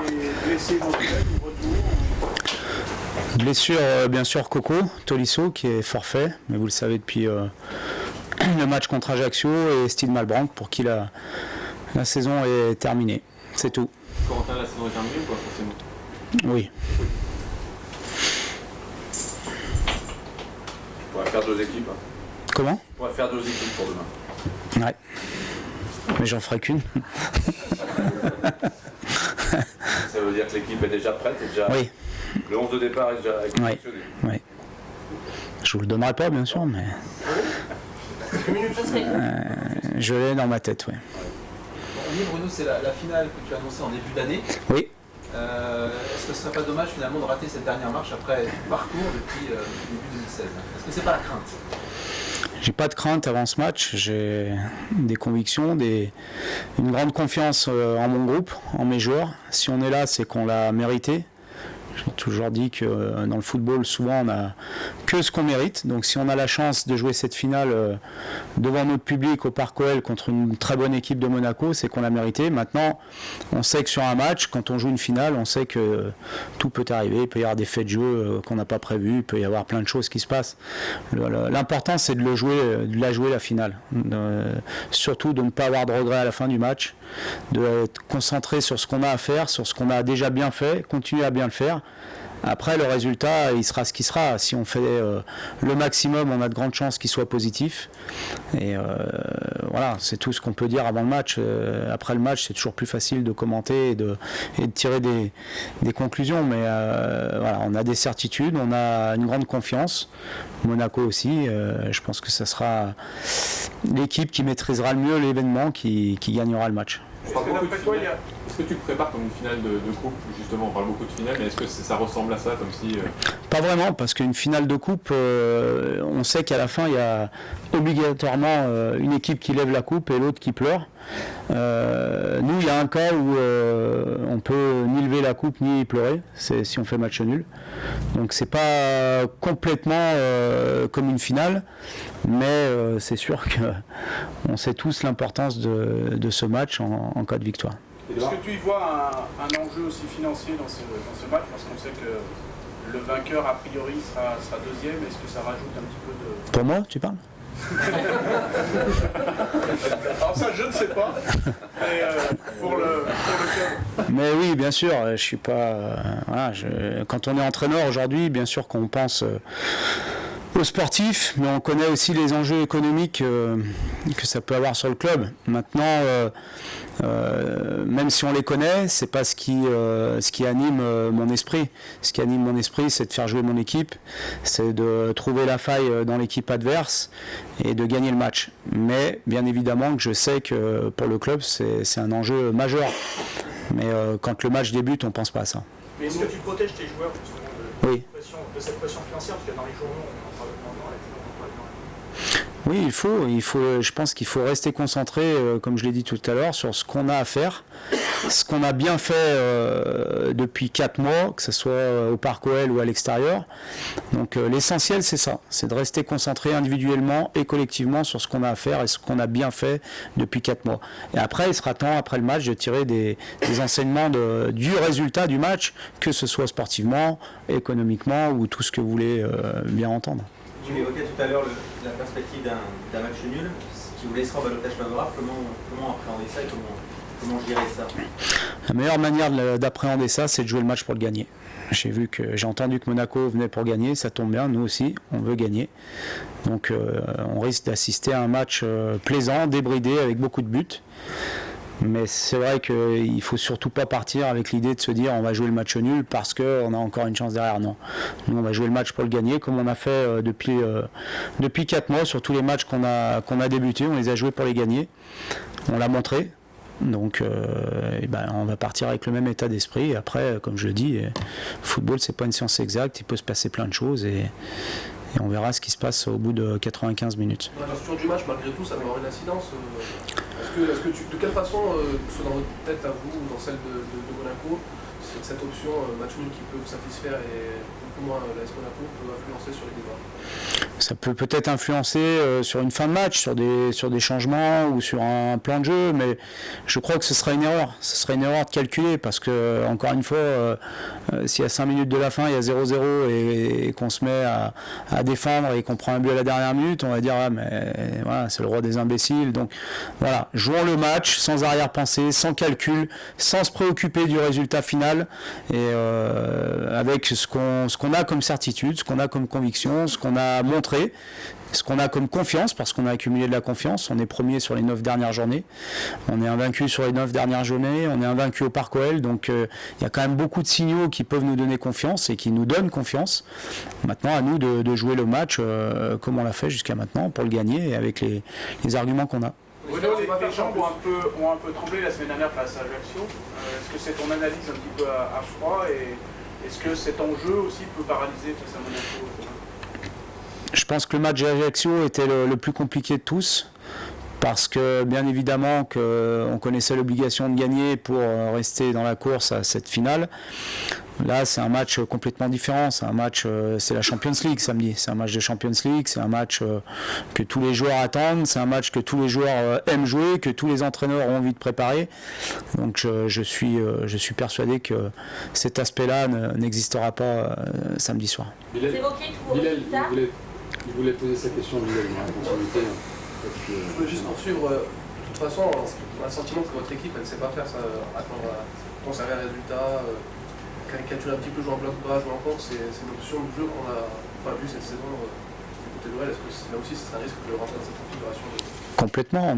des blessés éventuels ou retour? Blessure, bien sûr, Coco Tolisso qui est forfait, mais vous le savez depuis le match contre Ajaccio, et Steve Malbranc pour qui la saison est terminée. C'est tout. Corentin, la saison est terminée ou pas forcément? Oui. On pourrait faire 2 équipes. Comment? On pourrait faire 2 équipes pour demain. Ouais. Mais j'en ferai qu'une. Ça veut dire que l'équipe est déjà prête, Oui. Le 11 de départ est déjà sélectionné. Oui. Je vous le donnerai pas, bien sûr, mais je l'ai dans ma tête, oui. Oui, Bruno, c'est la finale que tu as annoncée en début d'année. Oui. Est-ce que ce serait pas dommage finalement de rater cette dernière marche après tout parcours depuis début 2016? Est-ce que c'est pas la crainte? J'ai pas de crainte avant ce match, j'ai des convictions, une grande confiance en mon groupe, en mes joueurs. Si on est là, c'est qu'on l'a mérité. J'ai toujours dit que dans le football, souvent, on n'a que ce qu'on mérite. Donc si on a la chance de jouer cette finale devant notre public au Parc OL contre une très bonne équipe de Monaco, c'est qu'on l'a mérité. Maintenant, on sait que sur un match, quand on joue une finale, on sait que tout peut arriver. Il peut y avoir des faits de jeu qu'on n'a pas prévus, il peut y avoir plein de choses qui se passent. L'important, c'est de la jouer la finale. Surtout de ne pas avoir de regrets à la fin du match, d'être concentré sur ce qu'on a à faire, sur ce qu'on a déjà bien fait, continuer à bien le faire. Après, le résultat, il sera ce qu'il sera. Si on fait le maximum, on a de grandes chances qu'il soit positif. Et voilà, c'est tout ce qu'on peut dire avant le match. Après le match, c'est toujours plus facile de commenter et de tirer des conclusions. Mais voilà, on a des certitudes, on a une grande confiance. Monaco aussi, je pense que ça sera l'équipe qui maîtrisera le mieux l'événement qui gagnera le match. Est-ce que tu le prépares comme une finale de coupe? Justement, on parle beaucoup de finale, mais est-ce que ça ressemble à ça, comme si... Pas vraiment, parce qu'une finale de coupe, on sait qu'à la fin, il y a obligatoirement une équipe qui lève la coupe et l'autre qui pleure. Nous, il y a un cas où on peut ni lever la coupe ni pleurer, c'est si on fait match nul. Donc c'est pas complètement comme une finale, mais c'est sûr qu'on sait tous l'importance de ce match en cas de victoire. Est-ce que tu y vois un enjeu aussi financier dans ce match? Parce qu'on sait que le vainqueur, a priori, sera deuxième. Est-ce que ça rajoute un petit peu de... Pour moi, tu parles? Alors ça, je ne sais pas. Mais pour le club. Mais oui, bien sûr, je suis pas... voilà, quand on est entraîneur aujourd'hui, bien sûr qu'on pense... aux sportifs, mais on connaît aussi les enjeux économiques que ça peut avoir sur le club. Maintenant, même si on les connaît, c'est pas ce qui anime mon esprit. Ce qui anime mon esprit, c'est de faire jouer mon équipe, c'est de trouver la faille dans l'équipe adverse et de gagner le match. Mais bien évidemment que je sais que pour le club, c'est un enjeu majeur. Mais quand le match débute, on pense pas à ça. Mais est-ce que tu protèges tes joueurs justement de cette pression financière? Parce que dans les journaux, on en parle énormément. Oui, je pense qu'il faut rester concentré, comme je l'ai dit tout à l'heure, sur ce qu'on a à faire, ce qu'on a bien fait depuis 4 mois, que ce soit au Parc OL ou à l'extérieur. Donc l'essentiel, c'est ça, c'est de rester concentré individuellement et collectivement sur ce qu'on a à faire et ce qu'on a bien fait depuis 4 mois. Et après, il sera temps, après le match, de tirer des enseignements du résultat du match, que ce soit sportivement, économiquement ou tout ce que vous voulez bien entendre. Tu évoquais tout à l'heure la perspective d'un match nul, ce qui vous laissera en balotage favorable. Comment appréhender ça et comment gérer ça? La meilleure manière d'appréhender ça, c'est de jouer le match pour le gagner. J'ai entendu que Monaco venait pour gagner, ça tombe bien, nous aussi, on veut gagner. Donc on risque d'assister à un match plaisant, débridé, avec beaucoup de buts. Mais c'est vrai qu'il ne faut surtout pas partir avec l'idée de se dire on va jouer le match nul parce qu'on a encore une chance derrière. Non. Nous, on va jouer le match pour le gagner, comme on a fait depuis 4 mois sur tous les matchs qu'on a débutés. On les a joués pour les gagner. On l'a montré. Donc on va partir avec le même état d'esprit. Et après, comme je le dis, le football, c'est pas une science exacte. Il peut se passer plein de choses et on verra ce qui se passe au bout de 95 minutes. La gestion du match, malgré tout, ça va avoir une incidence. De quelle façon, soit dans votre tête à vous ou dans celle de Monaco, cette option match nul qui peut vous satisfaire et beaucoup moins l'AS Monaco peut influencer sur les débats? Ça peut peut-être influencer sur une fin de match, sur des changements ou sur un plan de jeu, mais je crois que ce serait une erreur. Ce serait une erreur de calculer parce que, encore une fois, si à 5 minutes de la fin, il y a 0-0 et qu'on se met à défendre et qu'on prend un but à la dernière minute, on va dire ah, mais voilà, c'est le roi des imbéciles. Donc voilà, jouons le match sans arrière-pensée, sans calcul, sans se préoccuper du résultat final et avec ce qu'on a comme certitude, ce qu'on a comme conviction, ce qu'on a montré, ce qu'on a comme confiance, parce qu'on a accumulé de la confiance. On est premier sur les 9 dernières journées, on est invaincu sur les 9 dernières journées, on est invaincu au Parc OL, donc il y a quand même beaucoup de signaux qui peuvent nous donner confiance et qui nous donnent confiance. Maintenant à nous de jouer le match comme on l'a fait jusqu'à maintenant pour le gagner et avec les arguments qu'on a. Bruno, les gens ont un peu tremblé la semaine dernière face à Ajaccio. Est-ce que c'est ton analyse un petit peu à froid et est-ce que cet enjeu aussi peut paralyser face à Monaco? Je pense que le match d'Ajaccio était le plus compliqué de tous parce que bien évidemment qu'on connaissait l'obligation de gagner pour rester dans la course à cette finale. Là, c'est un match complètement différent. C'est un match, c'est la Champions League samedi. C'est un match de Champions League. C'est un match que tous les joueurs attendent. C'est un match que tous les joueurs aiment jouer, que tous les entraîneurs ont envie de préparer. Donc, je suis persuadé que cet aspect-là n'existera pas samedi soir. Bilal, il voulait poser sa question, Bilal, dans la continuité. Je voulais juste poursuivre. De toute façon, on a le sentiment que votre équipe, elle ne sait pas faire ça, attendre à conserver un résultat. Caricaturer un petit peu, jouer en bloc bas, jouer en contre, c'est une option de jeu qu'on n'a pas vue cette saison du côté de l'OL. Est-ce que là aussi c'est un risque de rentrer dans cette configuration Complètement,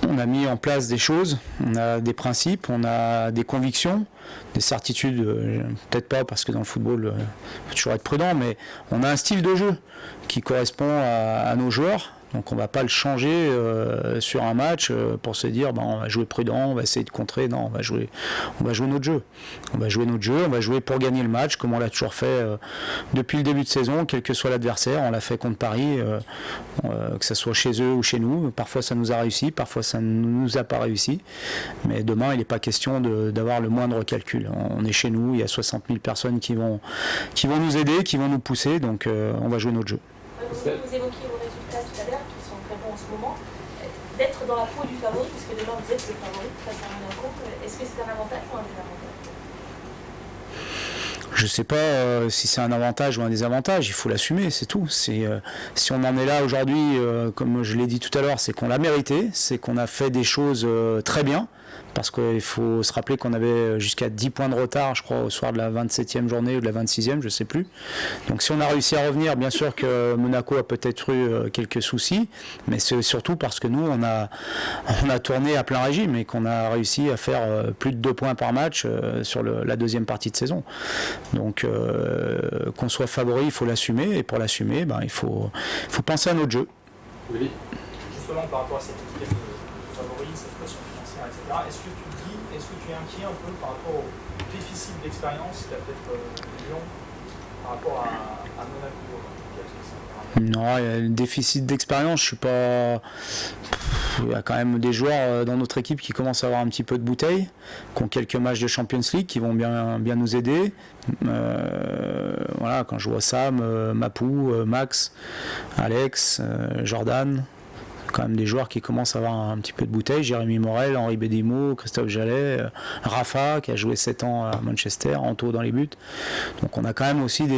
on a mis en place des choses, on a des principes, on a des convictions, des certitudes, peut-être pas parce que dans le football, il faut toujours être prudent, mais on a un style de jeu qui correspond à nos joueurs. Donc on ne va pas le changer sur un match pour se dire on va jouer prudent, on va essayer de contrer. Non, on va jouer notre jeu. On va jouer notre jeu, on va jouer pour gagner le match, comme on l'a toujours fait depuis le début de saison, quel que soit l'adversaire. On l'a fait contre Paris, que ce soit chez eux ou chez nous. Parfois ça nous a réussi, parfois ça ne nous a pas réussi. Mais demain, il n'est pas question d'avoir le moindre calcul. On est chez nous, il y a 60 000 personnes qui vont nous aider, qui vont nous pousser, donc on va jouer notre jeu. Vous évoquiez vos résultats tout à l'heure, qui sont très bons en ce moment. D'être dans la peau du favori, puisque demain vous êtes le favori face à Monaco, est-ce que c'est un avantage ou un désavantage? Je ne sais pas si c'est un avantage ou un désavantage, il faut l'assumer, c'est tout. Si on en est là aujourd'hui, comme je l'ai dit tout à l'heure, c'est qu'on l'a mérité, c'est qu'on a fait des choses très bien. Parce qu'il faut se rappeler qu'on avait jusqu'à 10 points de retard, je crois, au soir de la 27e journée ou de la 26e, je ne sais plus. Donc si on a réussi à revenir, bien sûr que Monaco a peut-être eu quelques soucis, mais c'est surtout parce que nous, on a tourné à plein régime et qu'on a réussi à faire plus de 2 points par match sur la deuxième partie de saison. Donc qu'on soit favori, il faut l'assumer, et pour l'assumer, il faut penser à notre jeu. Oui. Justement, par rapport à cette étiquette de favori, cette pression financière, etc., est-ce que tu es inquiet un peu par rapport au déficit d'expérience qu'a peut-être Lyon par rapport à Monaco? Non, il y a un déficit d'expérience, je suis pas. Il y a quand même des joueurs dans notre équipe qui commencent à avoir un petit peu de bouteille, qui ont quelques matchs de Champions League, qui vont bien nous aider. Voilà, quand je vois Sam, Mapou, Max, Alex, Jordan, quand même des joueurs qui commencent à avoir un petit peu de bouteille. Jérémy Morel, Henri Bédimo, Christophe Jallet, Rafa qui a joué 7 ans à Manchester, Anto dans les buts. Donc on a quand même aussi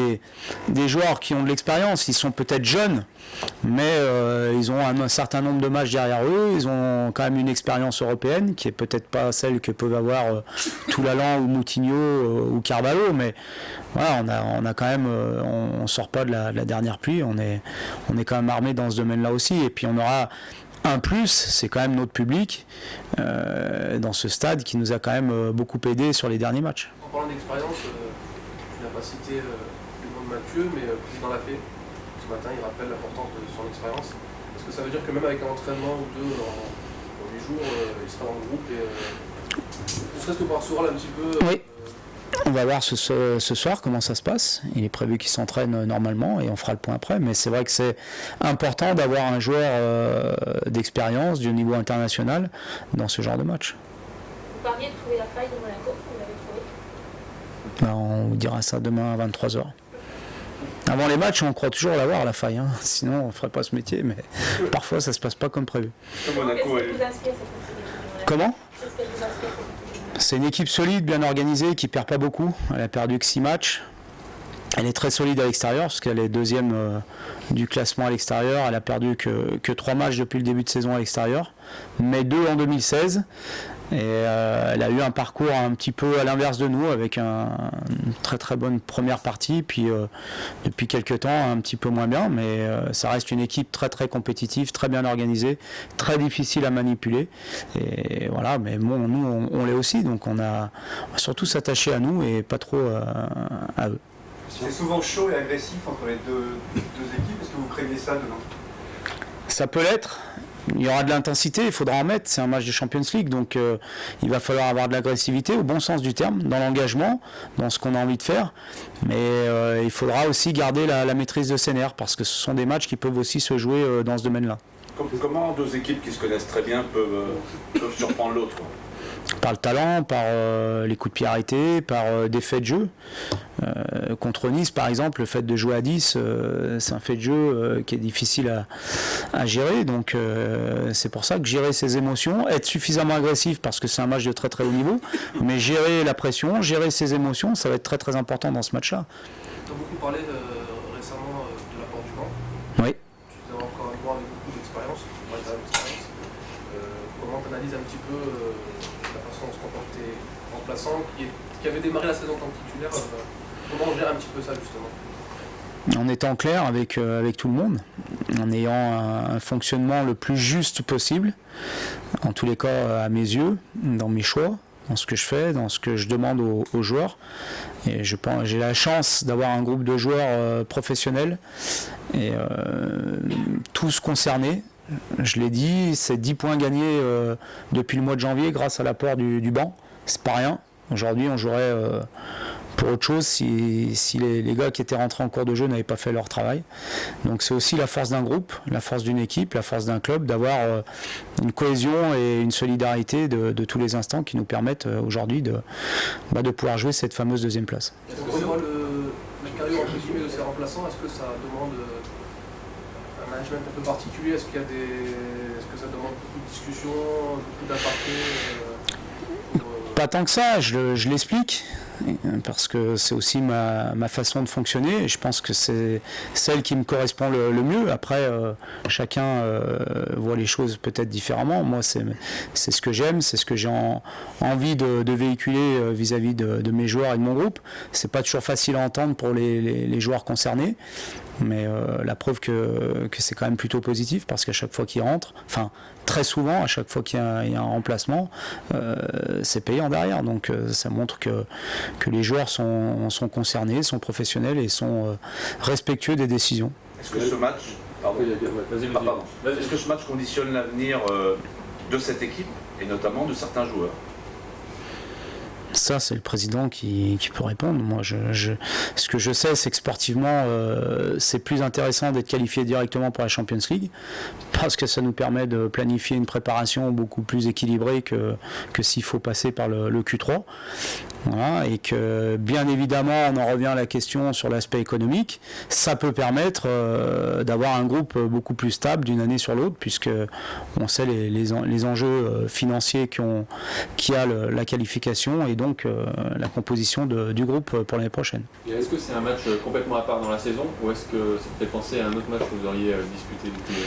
des joueurs qui ont de l'expérience. Ils sont peut-être jeunes, mais ils ont un certain nombre de matchs derrière eux. Ils ont quand même une expérience européenne qui est peut-être pas celle que peuvent avoir Toulalan ou Moutinho ou Carvalho, mais voilà, on a quand même, on sort pas de la dernière pluie. On est quand même armé dans ce domaine-là aussi. Et puis on aura un plus, c'est quand même notre public dans ce stade qui nous a quand même beaucoup aidé sur les derniers matchs. En parlant d'expérience, tu n'as pas cité le nom de Mathieu, mais président Lafay, ce matin, il rappelle l'importance de son expérience. Est-ce que ça veut dire que même avec un entraînement ou deux en 8 jours, il sera dans le groupe et ne serait-ce que pour avoir ce rôle un petit peu... Oui. On va voir ce soir comment ça se passe. Il est prévu qu'il s'entraîne normalement et on fera le point après. Mais c'est vrai que c'est important d'avoir un joueur d'expérience du niveau international dans ce genre de match. Vous parliez de trouver la faille de Monaco, vous l'avez trouvé? On vous dira ça demain à 23h. Avant les matchs, on croit toujours l'avoir la faille, hein. Sinon on ne ferait pas ce métier, mais parfois ça se passe pas comme prévu. Comment ? C'est une équipe solide, bien organisée, qui perd pas beaucoup. Elle a perdu que 6 matchs. Elle est très solide à l'extérieur, parce qu'elle est deuxième du classement à l'extérieur. Elle a perdu que 3 matchs depuis le début de saison à l'extérieur, mais 2 en 2016. Et elle a eu un parcours un petit peu à l'inverse de nous, avec une très très bonne première partie, puis depuis quelques temps un petit peu moins bien, mais ça reste une équipe très très compétitive, très bien organisée, très difficile à manipuler. Et voilà, mais bon, nous on l'est aussi, donc on va surtout s'attacher à nous et pas trop à eux. C'est souvent chaud et agressif entre les deux équipes, est-ce que vous craignez ça demain ? Ça peut l'être. Il y aura de l'intensité, il faudra en mettre, c'est un match de Champions League, donc il va falloir avoir de l'agressivité au bon sens du terme, dans l'engagement, dans ce qu'on a envie de faire, mais il faudra aussi garder la maîtrise de ses nerfs, parce que ce sont des matchs qui peuvent aussi se jouer dans ce domaine-là. Comment 2 équipes qui se connaissent très bien peuvent surprendre l'autre ? Par le talent, par les coups de pied arrêtés, par des faits de jeu. Contre Nice, par exemple, le fait de jouer à 10, c'est un fait de jeu qui est difficile à gérer. Donc c'est pour ça que gérer ses émotions, être suffisamment agressif, parce que c'est un match de très très haut niveau, mais gérer la pression, gérer ses émotions, ça va être très très important dans ce match-là. Tu as beaucoup parlé récemment de l'apport du banc. Oui. Tu es encore un joueur avec beaucoup d'expérience. Comment tu analyses un petit peu la façon dont se comportent tes remplaçants qui avaient démarré la saison en tant que titulaire, comment on gère un petit peu ça justement ? En étant clair avec tout le monde, en ayant un fonctionnement le plus juste possible, en tous les cas à mes yeux, dans mes choix, dans ce que je fais, dans ce que je demande aux joueurs. Et je pense, j'ai la chance d'avoir un groupe de joueurs professionnels et tous concernés. Je l'ai dit, c'est 10 points gagnés depuis le mois de janvier grâce à l'apport du banc. C'est pas rien. Aujourd'hui, on jouerait pour autre chose si les gars qui étaient rentrés en cours de jeu n'avaient pas fait leur travail. Donc c'est aussi la force d'un groupe, la force d'une équipe, la force d'un club, d'avoir une cohésion et une solidarité de tous les instants qui nous permettent aujourd'hui de pouvoir jouer cette fameuse deuxième place. Quand on voit le carrière entre guillemets de ces remplaçants, est-ce que ça demande un management un peu particulier ? Est-ce que ça demande beaucoup de discussions, beaucoup d'apartés Pas tant que ça, je l'explique, parce que c'est aussi ma façon de fonctionner, et je pense que c'est celle qui me correspond le mieux. Après, chacun voit les choses peut-être différemment. Moi, c'est ce que j'aime, c'est ce que j'ai envie de véhiculer vis-à-vis de mes joueurs et de mon groupe. C'est pas toujours facile à entendre pour les joueurs concernés, mais la preuve que c'est quand même plutôt positif, parce qu'à chaque fois qu'ils rentrent, enfin très souvent, à chaque fois qu'il y a un remplacement, c'est payant derrière. Donc ça montre que les joueurs sont concernés, sont professionnels et sont respectueux des décisions. Est-ce que ce match, est-ce que ce match conditionne l'avenir de cette équipe et notamment de certains joueurs ? Ça, c'est le président qui peut répondre. Moi, ce que je sais, c'est que sportivement, c'est plus intéressant d'être qualifié directement pour la Champions League, parce que ça nous permet de planifier une préparation beaucoup plus équilibrée que s'il faut passer par le Q3. Voilà, et que bien évidemment, on en revient à la question sur l'aspect économique, ça peut permettre d'avoir un groupe beaucoup plus stable d'une année sur l'autre, puisque on sait les enjeux financiers qui a la qualification et donc la composition du groupe pour l'année prochaine. Et est-ce que c'est un match complètement à part dans la saison, ou est-ce que ça te fait penser à un autre match que vous auriez disputé depuis